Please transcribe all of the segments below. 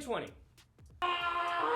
2020.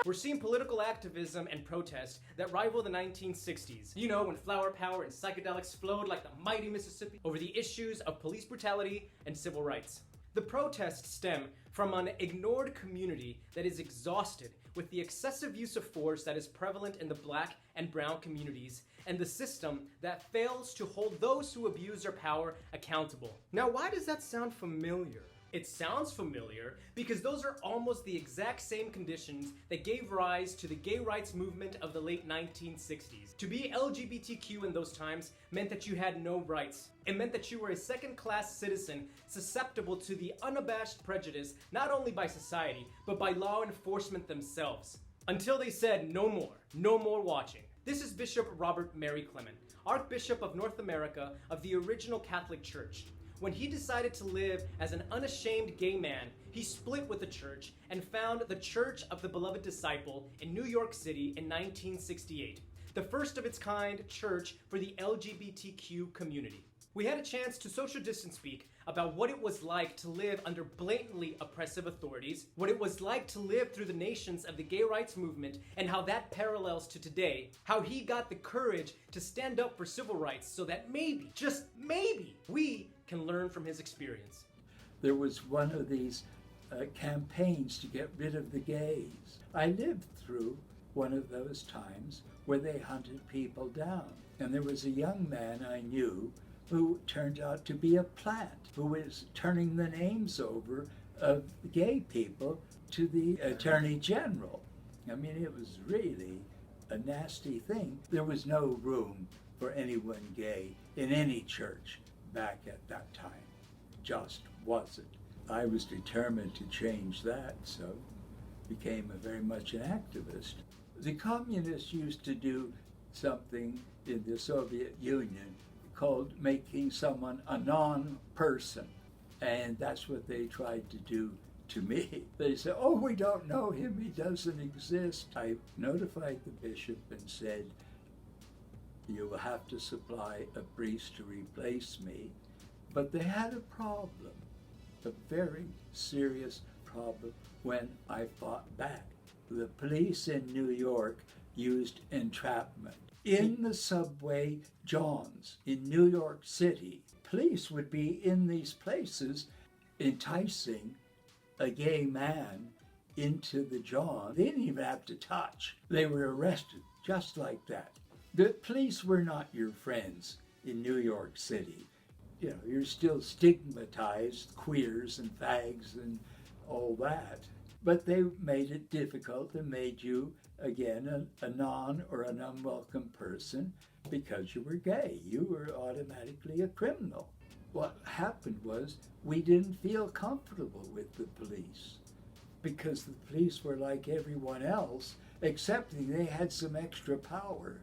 We're seeing political activism and protest that rival the 1960s. You know, when flower power and psychedelics flowed like the mighty Mississippi over the issues of police brutality and civil rights. The protests stem from an ignored community that is exhausted with the excessive use of force that is prevalent in the Black and brown communities, and the system that fails to hold those who abuse their power accountable. Now, why does that sound familiar? It sounds familiar because those are almost the exact same conditions that gave rise to the gay rights movement of the late 1960s. To be LGBTQ in those times meant that you had no rights. It meant that you were a second-class citizen susceptible to the unabashed prejudice not only by society, but by law enforcement themselves. Until they said no more watching. This is Bishop Robert Mary Clement, Archbishop of North America of the original Catholic Church. When he decided to live as an unashamed gay man, he split with the church and found the Church of the Beloved Disciple in New York City in 1968, the first of its kind church for the LGBTQ community. We had a chance to social distance speak about what it was like to live under blatantly oppressive authorities, what it was like to live through the nations of the gay rights movement, and how that parallels to today, how he got the courage to stand up for civil rights so that maybe, just maybe, we can learn from his experience. There was one of these campaigns to get rid of the gays. I lived through one of those times where they hunted people down. And there was a young man I knew who turned out to be a plant, who was turning the names over of gay people to the Attorney General. I mean, it was really a nasty thing. There was no room for anyone gay in any church back at that time. Just wasn't. I was determined to change that, so became very much an activist. The communists used to do something in the Soviet Union called making someone a non-person, and that's what they tried to do to me. They said, oh, we don't know him, he doesn't exist. I notified the bishop and said, you will have to supply a priest to replace me. But they had a problem, a very serious problem, when I fought back. The police in New York used entrapment. In the subway Johns in New York City, police would be in these places enticing a gay man into the John. They didn't even have to touch. They were arrested just like that. The police were not your friends in New York City. You know, you're still stigmatized, queers and fags and all that. But they made it difficult and made you, again, a non or an unwelcome person because you were gay. You were automatically a criminal. What happened was we didn't feel comfortable with the police because the police were like everyone else, excepting they had some extra power.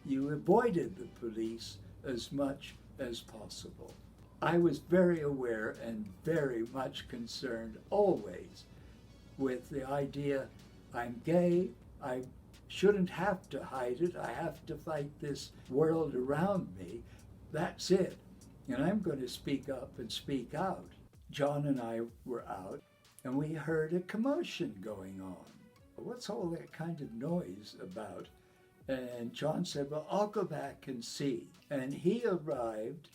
You avoided the police as much as possible. I was very aware and very much concerned always with the idea, I'm gay, I shouldn't have to hide it, I have to fight this world around me, that's it. And I'm going to speak up and speak out. John and I were out, and we heard a commotion going on. What's all that kind of noise about? And John said, well, I'll go back and see. And he arrived,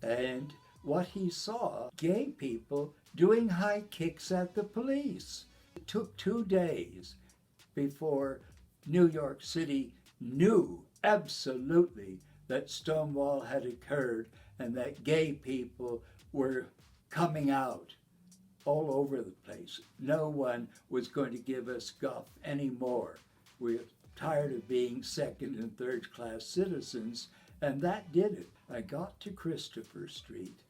and what he saw, gay people doing high kicks at the police. It took 2 days before New York City knew absolutely that Stonewall had occurred and that gay people were coming out all over the place. No one was going to give us guff anymore. We're tired of being second and third class citizens, and that did it. I got to Christopher Street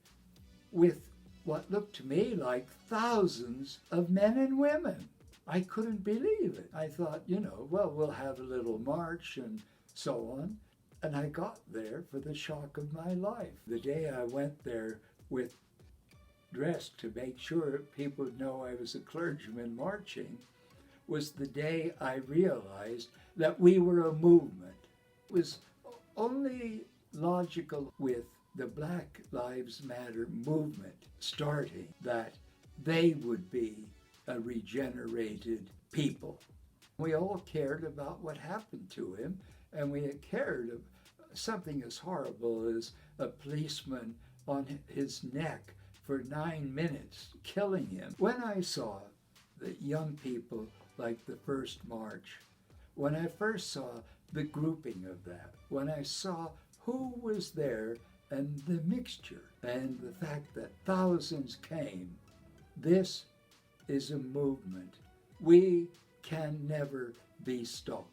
with what looked to me like thousands of men and women. I couldn't believe it. I thought, well, we'll have a little march and so on. And I got there for the shock of my life. The day I went there dressed to make sure people would know I was a clergyman marching was the day I realized that we were a movement. It was only logical with the Black Lives Matter movement starting that they would be a regenerated people. We all cared about what happened to him, and we cared of something as horrible as a policeman on his neck for 9 minutes, killing him. When I saw the young people like the First March, when I first saw the grouping of that, when I saw who was there and the mixture and the fact that thousands came, this is a movement. We can never be stopped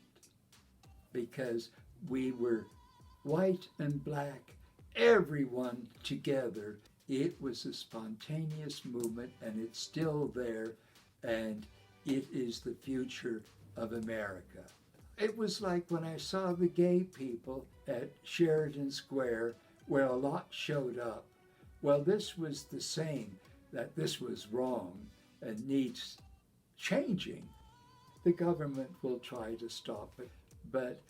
because we were white and black, everyone together. It was a spontaneous movement, and it's still there, and it is the future of America. It was like when I saw the gay people at Sheridan Square, where a lot showed up. Well, this was the same, that this was wrong and needs changing. The government will try to stop it, but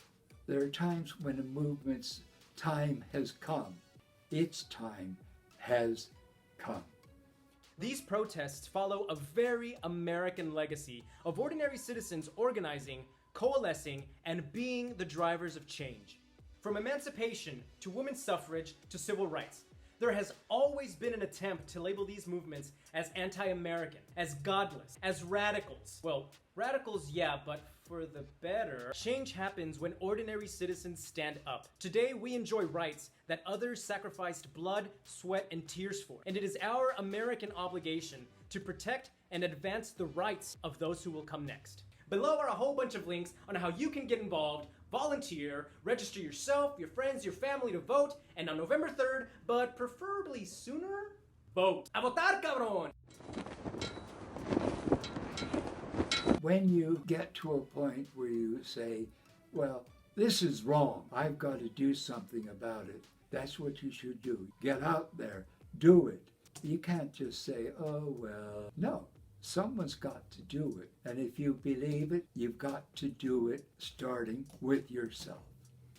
there are times when a movement's time has come. Its time has come. These protests follow a very American legacy of ordinary citizens organizing, coalescing, and being the drivers of change. From emancipation to women's suffrage to civil rights, there has always been an attempt to label these movements as anti-American, as godless, as radicals. Well, radicals, yeah, but for the better. Change happens when ordinary citizens stand up. Today, we enjoy rights that others sacrificed blood, sweat, and tears for. And it is our American obligation to protect and advance the rights of those who will come next. Below are a whole bunch of links on how you can get involved, volunteer, register yourself, your friends, your family to vote, and on November 3rd, but preferably sooner, vote. A votar, cabrón! When you get to a point where you say, well, this is wrong, I've got to do something about it, that's what you should do. Get out there, do it. You can't just say, oh, well, no. Someone's got to do it. And if you believe it, you've got to do it starting with yourself.